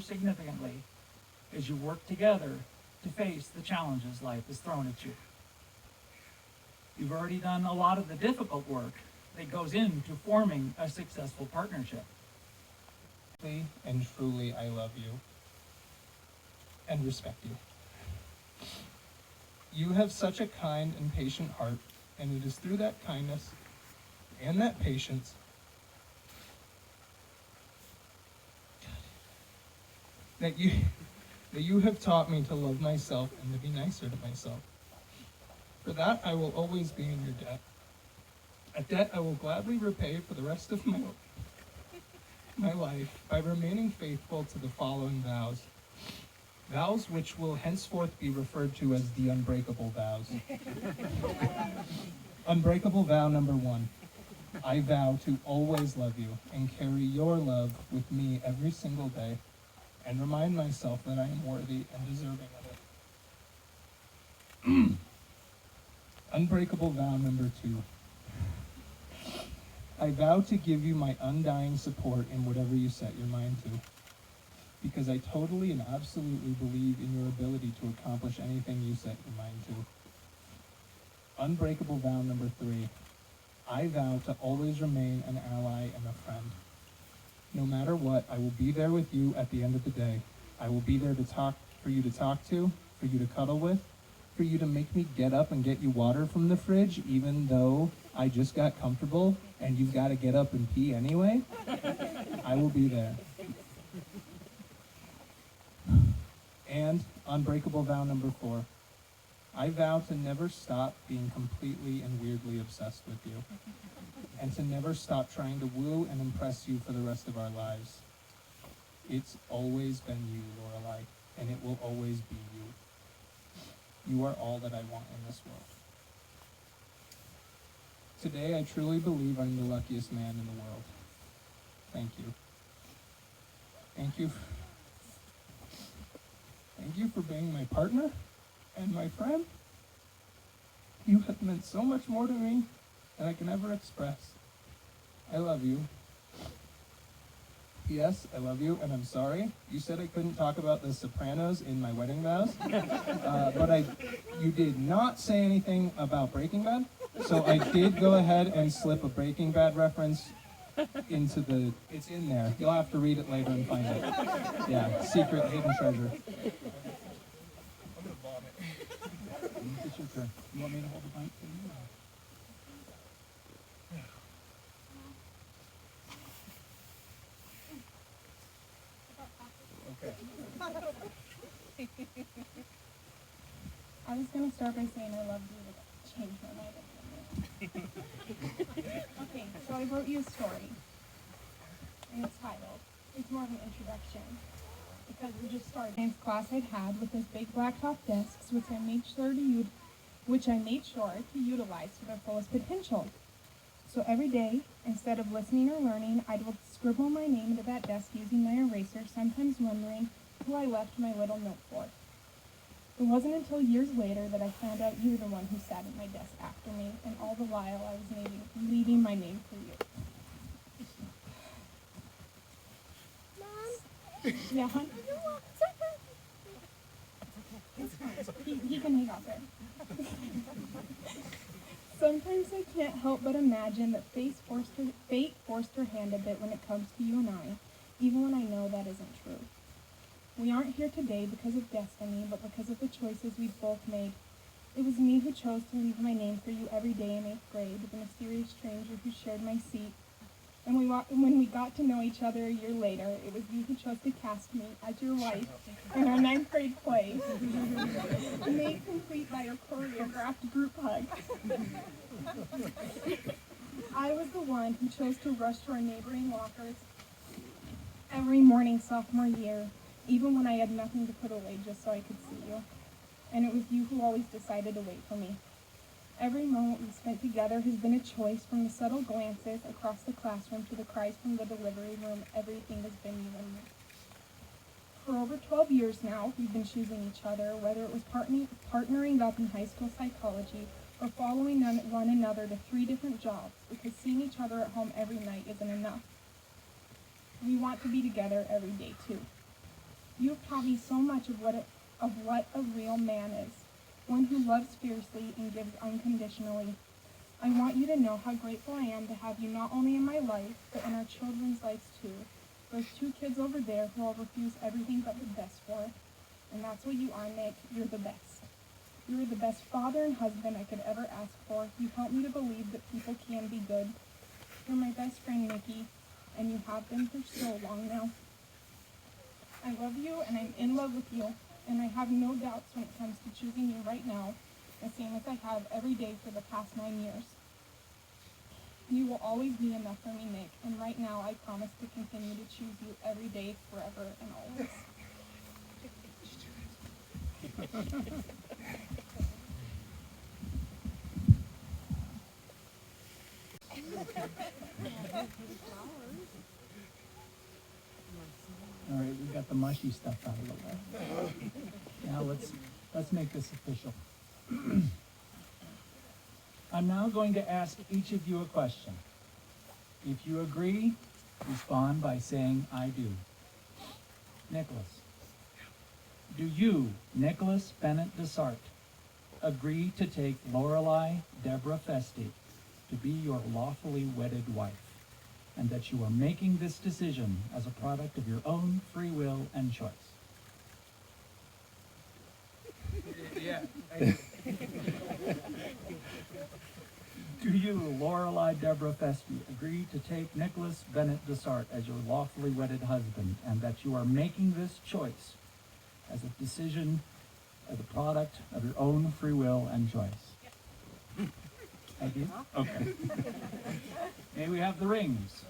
more significantly as you work together to face the challenges life has thrown at you. You've already done a lot of the difficult work that goes into forming a successful partnership. And truly, I love you and respect you. You have such a kind and patient heart, and it is through that kindness and that patience that you have taught me to love myself and to be nicer to myself. For that, I will always be in your debt. A debt I will gladly repay for the rest of my life by remaining faithful to the following vows. Vows which will henceforth be referred to as the unbreakable vows. Unbreakable vow number 1. I vow to always love you and carry your love with me every single day and remind myself that I am worthy and deserving of it. Unbreakable vow number 2. I vow to give you my undying support in whatever you set your mind to, because I totally and absolutely believe in your ability to accomplish anything you set your mind to. Unbreakable vow number 3. I vow to always remain an ally and a friend. No matter what, I will be there with you at the end of the day. I will be there for you to talk to, for you to cuddle with, for you to make me get up and get you water from the fridge, even though I just got comfortable and you've got to get up and pee anyway. I will be there. And unbreakable vow number 4. I vow to never stop being completely and weirdly obsessed with you, and to never stop trying to woo and impress you for the rest of our lives. It's always been you, Loralei, and it will always be you. You are all that I want in this world. Today, I truly believe I'm the luckiest man in the world. Thank you. Thank you. Thank you for being my partner and my friend. You have meant so much more to me than I can ever express. I love you. P.S. I love you, and I'm sorry. You said I couldn't talk about The Sopranos in my wedding vows, but you did not say anything about Breaking Bad, so I did go ahead and slip a Breaking Bad reference into it's in there. You'll have to read it later and find it. Yeah, secret hidden treasure. I'm gonna vomit. It's your turn. You want me to hold the mic? I was going to start by saying I love you, but change my mind. Okay, so I wrote you a story, and it's titled, it's more of an introduction, because we just started. Science class I'd had with those big blacktop desks, which I made sure to utilize to their fullest potential. So every day, instead of listening or learning, I'd scribble my name into that desk using my eraser, sometimes wondering who I left my little note for. It wasn't until years later that I found out you were the one who sat at my desk after me, and all the while I was leaving my name for you. Mom? Yeah, hon? He can hang out there. Sometimes I can't help but imagine that fate forced her hand a bit when it comes to you and I, even when I know that isn't true. We aren't here today because of destiny, but because of the choices we've both made. It was me who chose to leave my name for you every day in 8th grade, the mysterious stranger who shared my seat. And when we got to know each other a year later, it was you who chose to cast me as your wife in our 9th grade play, made complete by a choreographed group hug. I was the one who chose to rush to our neighboring lockers every morning sophomore year, even when I had nothing to put away just so I could see you. And it was you who always decided to wait for me. Every moment we spent together has been a choice, from the subtle glances across the classroom to the cries from the delivery room. Everything has been you and me. For over 12 years now, we've been choosing each other, whether it was partnering up in high school psychology or following one another to 3 different jobs, because seeing each other at home every night isn't enough. We want to be together every day, too. taught me so much of what a real man is, one who loves fiercely and gives unconditionally. I want you to know how grateful I am to have you not only in my life, but in our children's lives too. Those 2 kids over there who I'll refuse everything but the best for. And that's what you are, Nick. You're the best. You are the best father and husband I could ever ask for. You help me to believe that people can be good. You're my best friend, Nikki, and you have been for so long now. I love you, and I'm in love with you, and I have no doubts when it comes to choosing you right now, the same as I have every day for the past 9 years. You will always be enough for me, Nick, and right now I promise to continue to choose you every day, forever, and always. All right, we got the mushy stuff out of the way. Now let's make this official. I'm now going to ask each of you a question. If you agree, respond by saying I do. Nicholas, do you, Nicholas Bennett DeSart, agree to take Loralei Deborah Festi to be your lawfully wedded wife, and that you are making this decision as a product of your own free will and choice? Yeah. Do you, Loralei Deborah Festi, agree to take Nicholas Bennett DeSart as your lawfully wedded husband, and that you are making this choice as a decision as a product of your own free will and choice? I do? Okay. May we have the rings?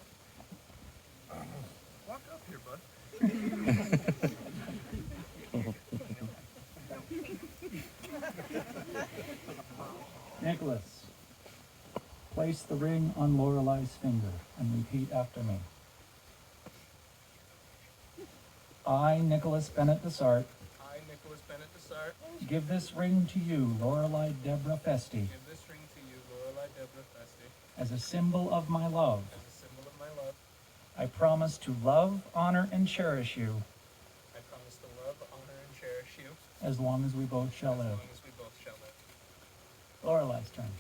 Walk up here, bud. Nicholas, place the ring on Loralei's finger and repeat after me. I, Nicholas Bennett DeSart, I, Nicholas Bennett DeSart, give this ring to you, Loralei Deborah Festi, give this ring to you, Loralei Deborah Festi, as a symbol of my love. as a symbol of my love. I promise to love, honor, and cherish you I promise to love, honor, and cherish you as long as we both shall as live. long as we both shall live. Loralei's turn.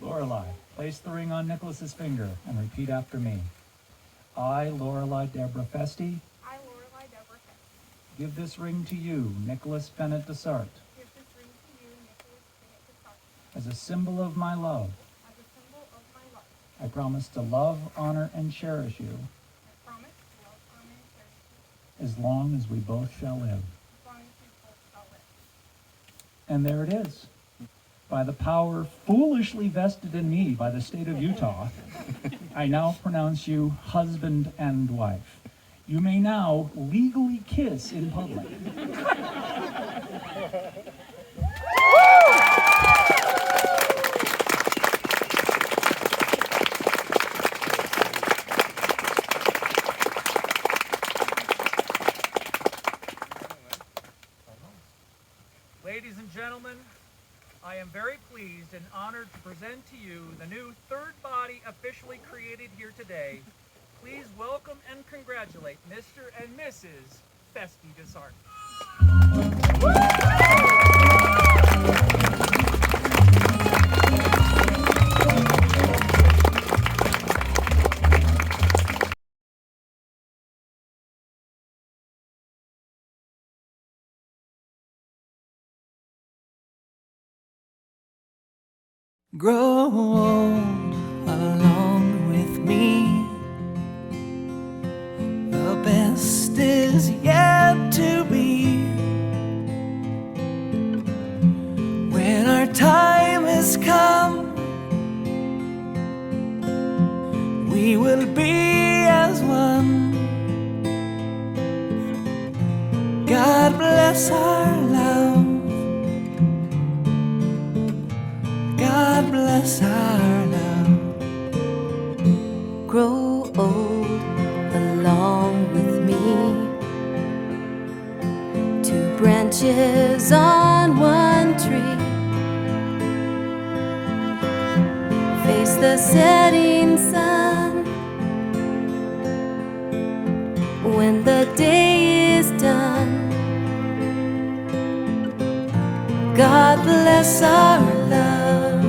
Loralei, place the ring on Nicholas's finger and repeat after me. I, Loralei Deborah Festi, I, Loralei Deborah Festi, give this ring to you, Nicholas Bennett DeSart, give this ring to you, Nicholas Bennett DeSart, as a symbol of my love. as a symbol of my love. I promise to love, honor, and cherish you I promise to love, honor, and cherish you as long as we both shall live. as long as we both shall live. And there it is. By the power foolishly vested in me by the state of Utah, I now pronounce you husband and wife. You may now legally kiss in public. Ladies and gentlemen, I am very pleased and honored to present to you the new third body officially created here today. Please welcome and congratulate Mr. and Mrs. Festi DeSart. Grow old along with me. The best is yet to be. When our time has come, we will be as one. God bless our love. God bless our love. Grow old along with me. Two branches on one tree. Face the setting sun. When the day is done, God bless our love.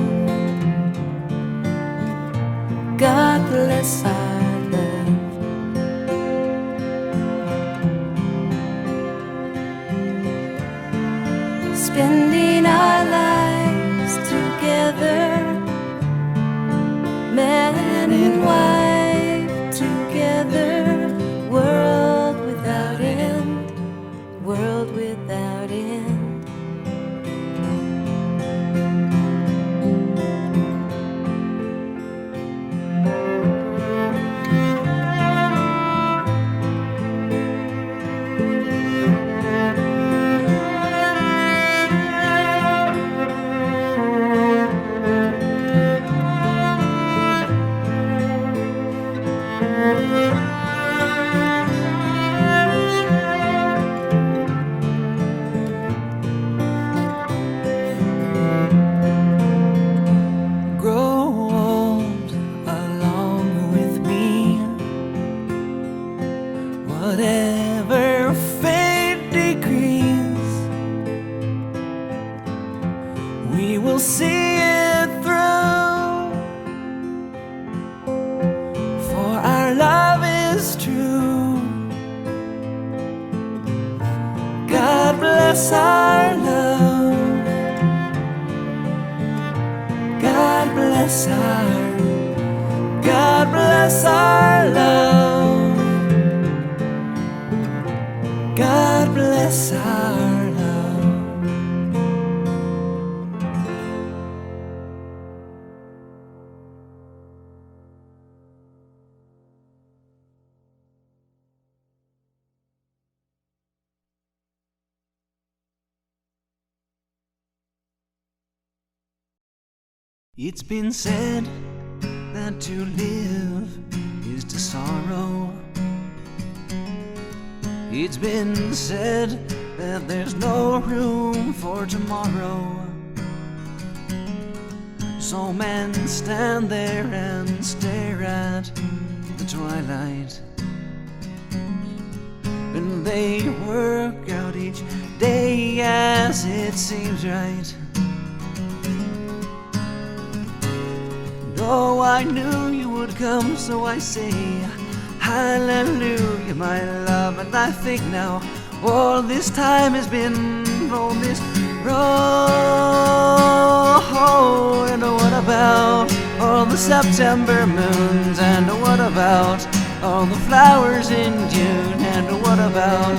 God bless our love. Spending our lives together, man and wife together, world without end, world without end. Grow old along with me. Whatever fate decrees, we will see it through. For our love is true. God bless our love. God bless our, God bless our love. God bless our love. It's been said that to live is to sorrow. It's been said that there's no room for tomorrow. So men stand there and stare at the twilight, and they work out each day as it seems right. Oh, I knew you would come, so I say hallelujah, my love. And I think now all this time has been on this road. And what about all the September moons? And what about all the flowers in June? And what about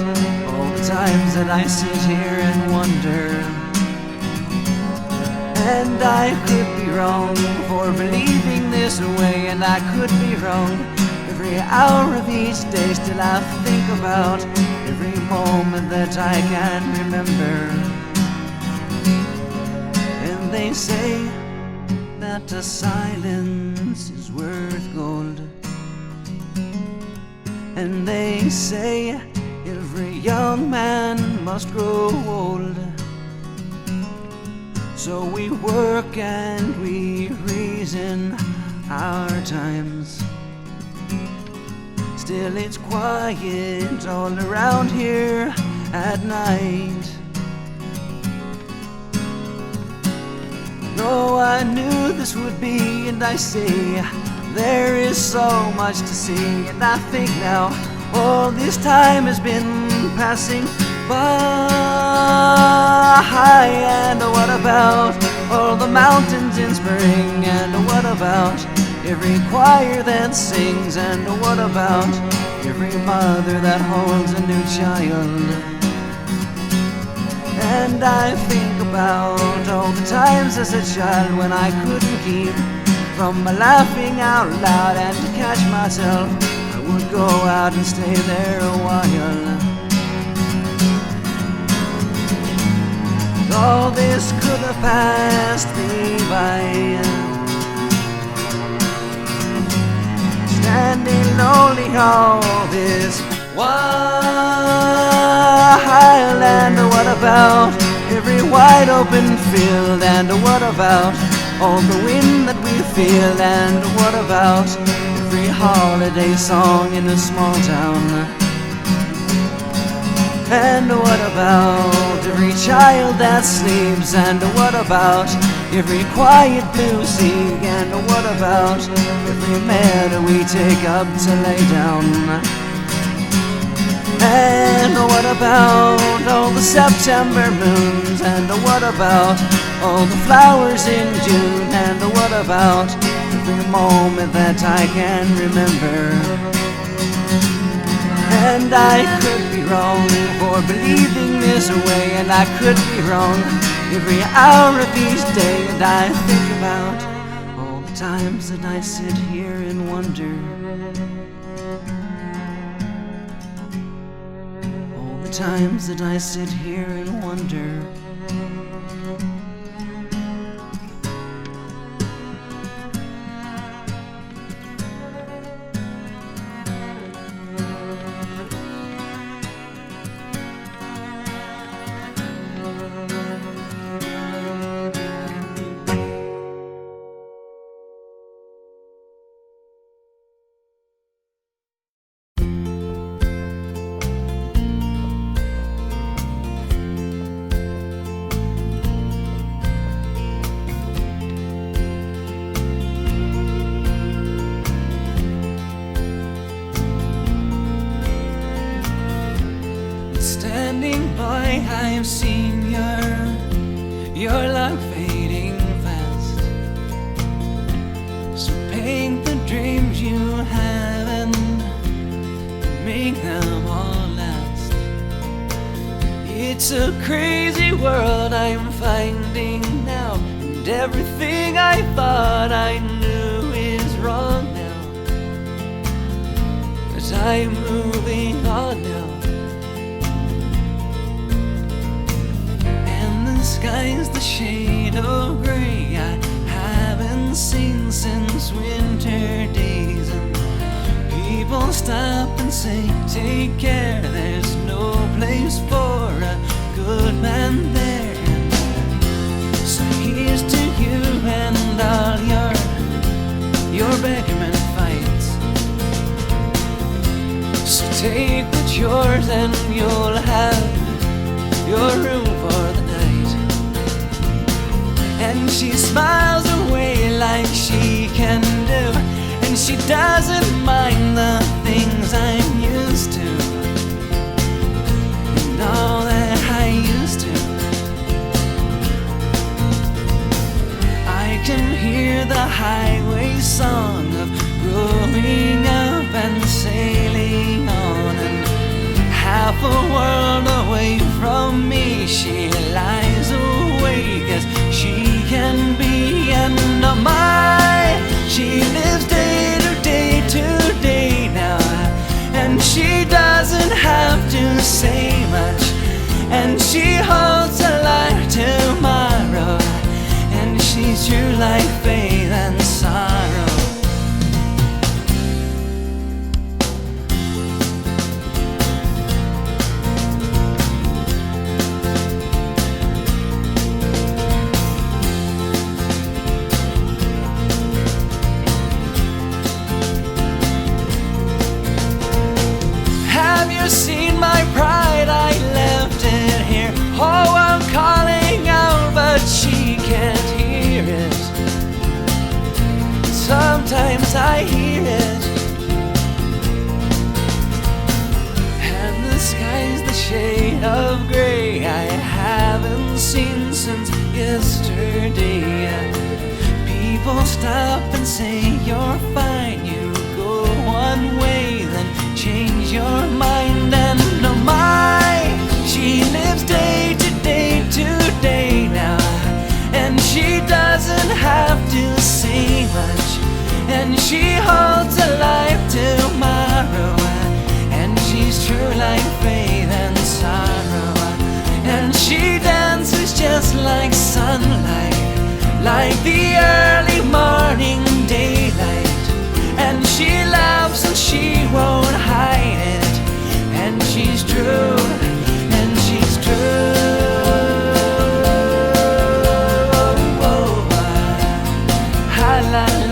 all the times that I sit here and wonder? And I could be wrong for believing this way, and I could be wrong every hour of each day. Still I think about every moment that I can remember. And they say that a silence is worth gold, and they say every young man must grow old. So we work and we reason our times. Still it's quiet all around here at night. No, I knew this would be, and I say there is so much to see. And I think now all this time has been passing by. And what about all the mountains in spring? And what about every choir that sings? And what about every mother that holds a new child? And I think about all the times as a child when I couldn't keep from laughing out loud, and to catch myself I would go out and stay there a while. All this could have passed me by, standing lonely all this while. And what about every wide open field? And what about all the wind that we field? And what about every holiday song in a small town? And what about every child that sleeps? And what about every quiet blue sea? And what about every meadow we take up to lay down? And what about all the September moons? And what about all the flowers in June? And what about every moment that I can remember? And I could be wrong for believing this way, and I could be wrong every hour of each day. And I think about all the times that I sit here and wonder, all the times that I sit here and wonder. Standing by, I have seen your light fading fast. So paint the dreams you have and make them all last. It's a crazy world I'm finding now, and everything I thought I knew is wrong now. But I'm moving on now. The sky's the shade of gray I haven't seen since winter days, and people stop and say, take care, there's no place for a good man there. So here's to you and all your beggarman fights. So take what's yours and you'll have your room for the night. And she smiles away like she can do, and she doesn't mind the things I'm used to, and all that I used to. I can hear the highway song of growing up and sailing on, and half a world away from me she lies awake as she can be. And oh my, she lives day to day now, and she doesn't have to say much, and she holds alive tomorrow, and she's true like faith and sorrow. Seen my pride, I left it here. Oh, I'm calling out, but she can't hear it. Sometimes I hear it. And the sky's the shade of gray I haven't seen since yesterday. People stop and say, you're fine, you go one way, then change your mind. And oh my, she lives day to day now, and she doesn't have to say much, and she holds alive tomorrow, and she's true like faith and sorrow, and she dances just like sunlight, like the early morning daylight, and she laughs and she won't hide it, and she's true, and she's true. La la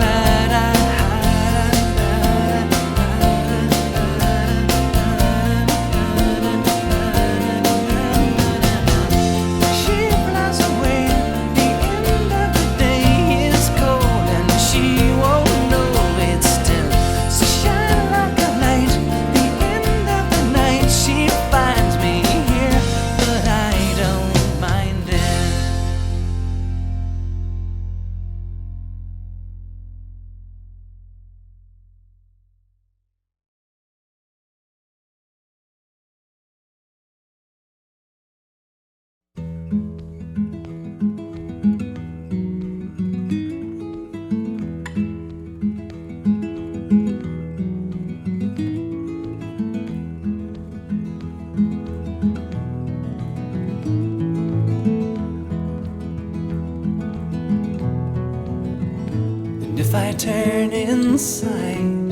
turn inside,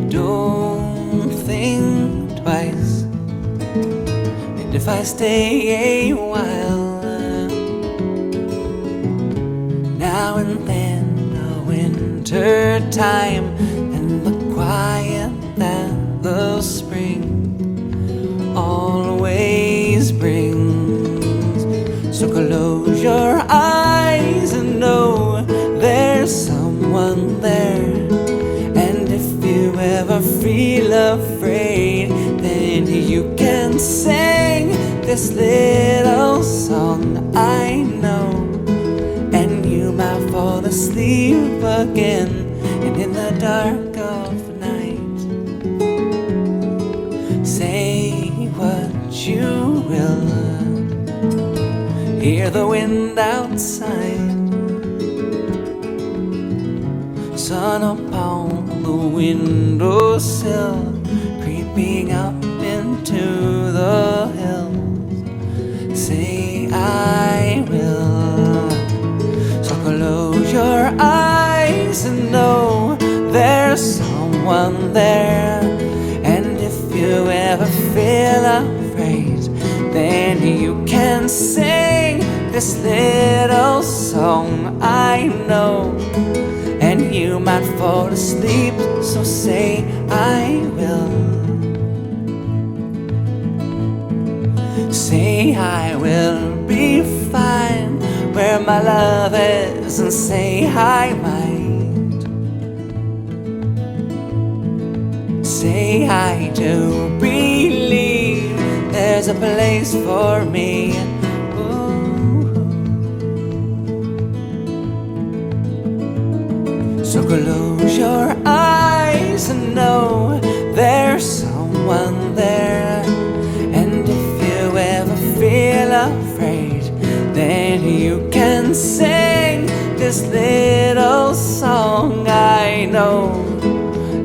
don't think twice. And if I stay a while, now and then, a winter time, and the quiet that the spring always brings. So close your eyes and know there's someone there. And if you ever feel afraid, then you can sing this little song I know, and you might fall asleep again. And in the dark of night, say what you will, hear the wind outside, sun upon the windowsill, creeping up into the hills. Say I will. So close your eyes and know there's someone there. And if you ever feel afraid, then you can sing this little song I know, and you might fall asleep, so say I will. Say I will be fine where my love is, and say I might. Say I do believe there's a place for me. So close your eyes and know there's someone there. And if you ever feel afraid, then you can sing this little song I know,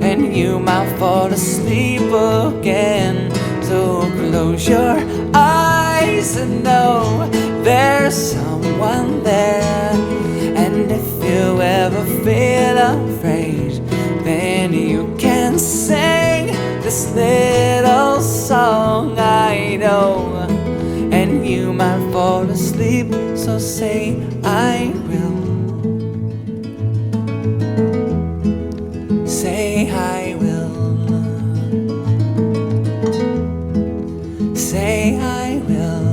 and you might fall asleep again. So close your eyes and know there's someone there. And if you ever feel afraid, then you can sing this little song I know, and you might fall asleep, so say I will. Say I will. Say I will.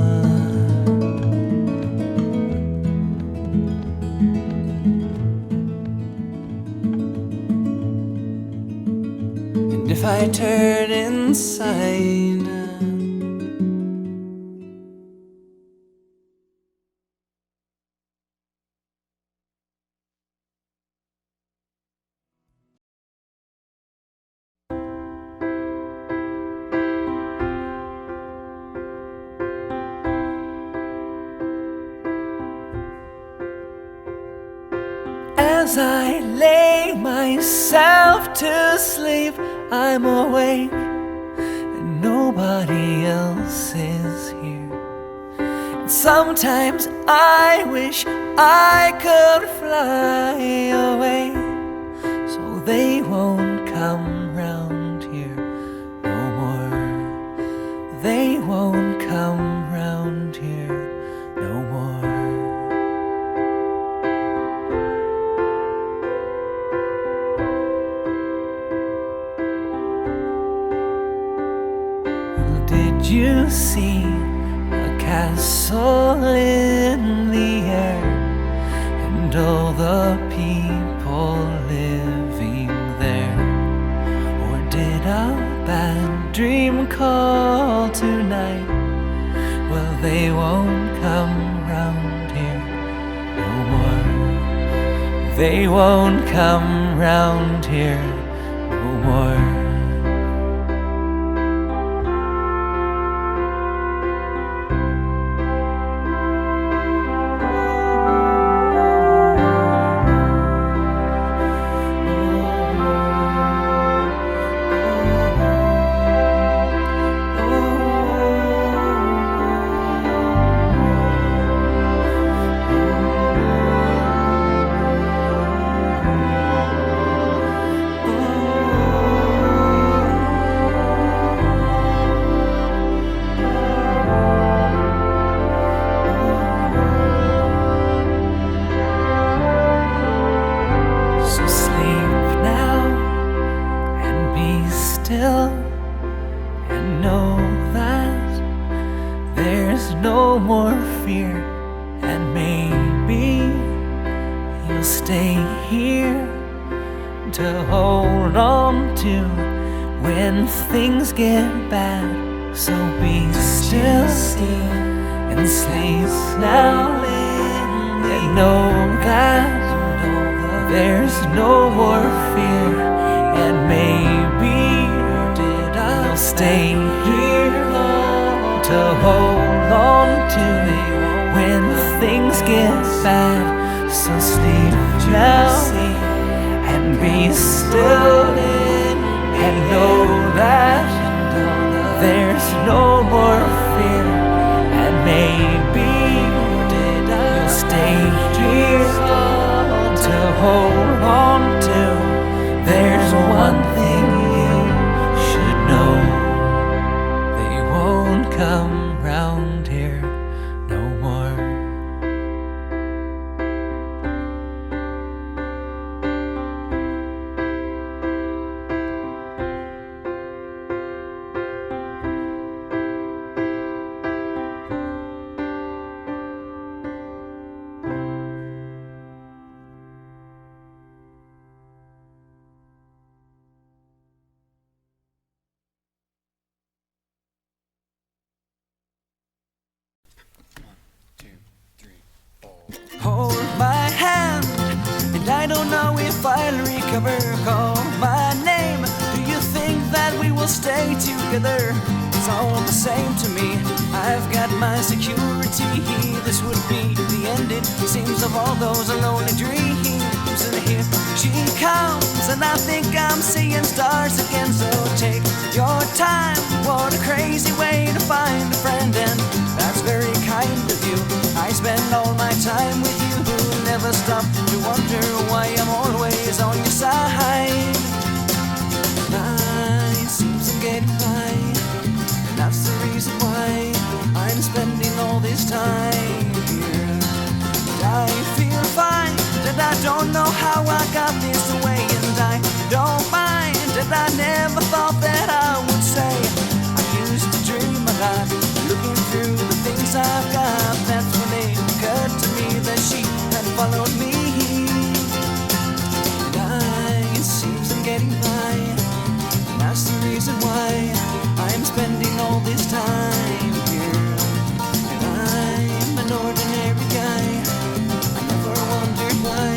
And if I turn inside, as I lay myself to sleep, I'm awake and nobody else is here. And sometimes I wish I could fly away, so they won't come round here no more. They won't come round here no more. Did you see a castle in the air, and all the people living there? Or did a bad dream call tonight? Well, they won't come round here no more. They won't come round here no more. here to hold on to when things get bad. So be still and sleep now, and know that there's no more fear. And maybe I'll stay here to hold on to when things get bad. So sleep now and be still and know that there's no more fear. And maybe you'll stay here to hold on to. There's one thing you should know: they won't come round here no more. Hold my hand, and I don't know if I'll recover. Call my name. Do you think that we will stay together? It's all the same to me. I've got my security. This would be the end, it seems, of all those lonely dreams. And here she comes, and I think I'm seeing stars again. So take your time. What a crazy way to find a friend, and that's very kind of you. I spend all my time with you, never stop to wonder why I'm always on your side. It seems I'm getting by, and that's the reason why I'm spending all this time here. I feel fine, and I don't know how I got this way, and I don't mind, and I never thought that I would say. I used to dream a lot, looking through the things I've got. That's when it occurred to me that she had followed me. And it seems I'm getting by, and that's the reason why I'm spending all this time here. And I'm an ordinary guy. I never wondered why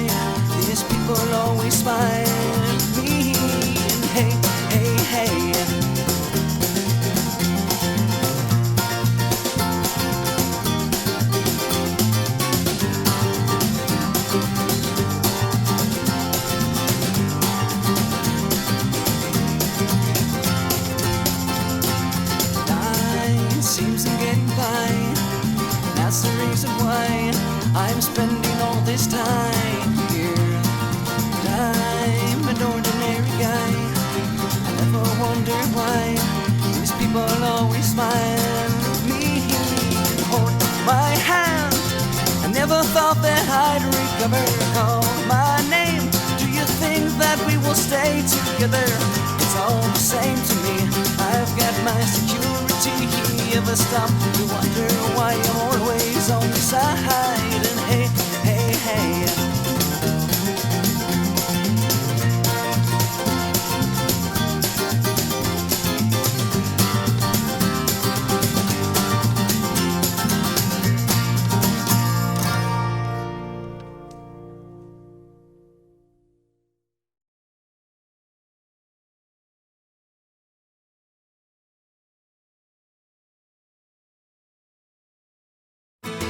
these people always smile at me. And hey, hey, hey, that's the reason why I'm spending all this time here. I'm an ordinary guy. I never wondered why these people always smile at me and hold my hand. I never thought that I'd recover. Call my name. Do you think that we will stay together? It's all the same to me. I've got my security. Ever stop to wonder why I'm always on your side? And hey, hey, hey,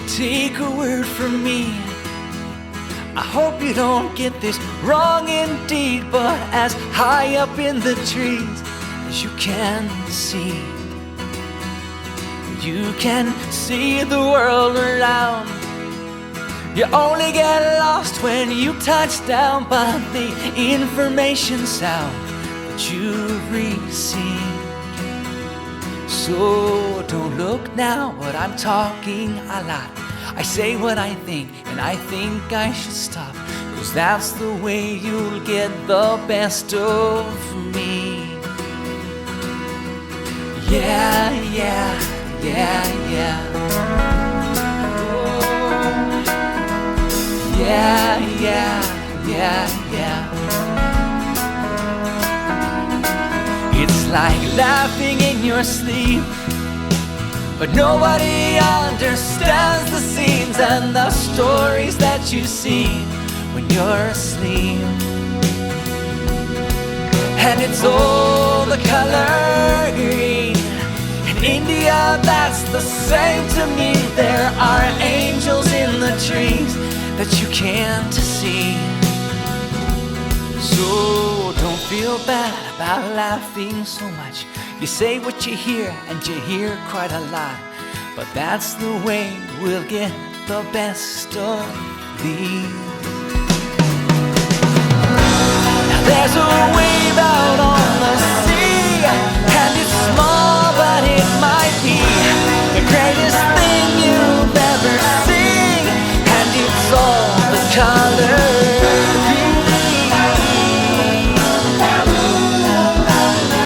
take a word from me. I hope you don't get this wrong indeed, but as high up in the trees as you can see the world around. You only get lost when you touch down, but the information sound that you've received. So don't look now, but I'm talking a lot. I say what I think, and I think I should stop, 'cause that's the way you'll get the best of me. Yeah, yeah, yeah, yeah. Oh. Yeah, yeah, yeah, yeah. It's like laughing in your sleep, but nobody understands the scenes and the stories that you see when you're asleep. And it's all the color green. In India, that's the same to me. There are angels in the trees that you can't see. So don't feel bad about laughing so much. You say what you hear, and you hear quite a lot. But that's the way we'll get the best of these. Now there's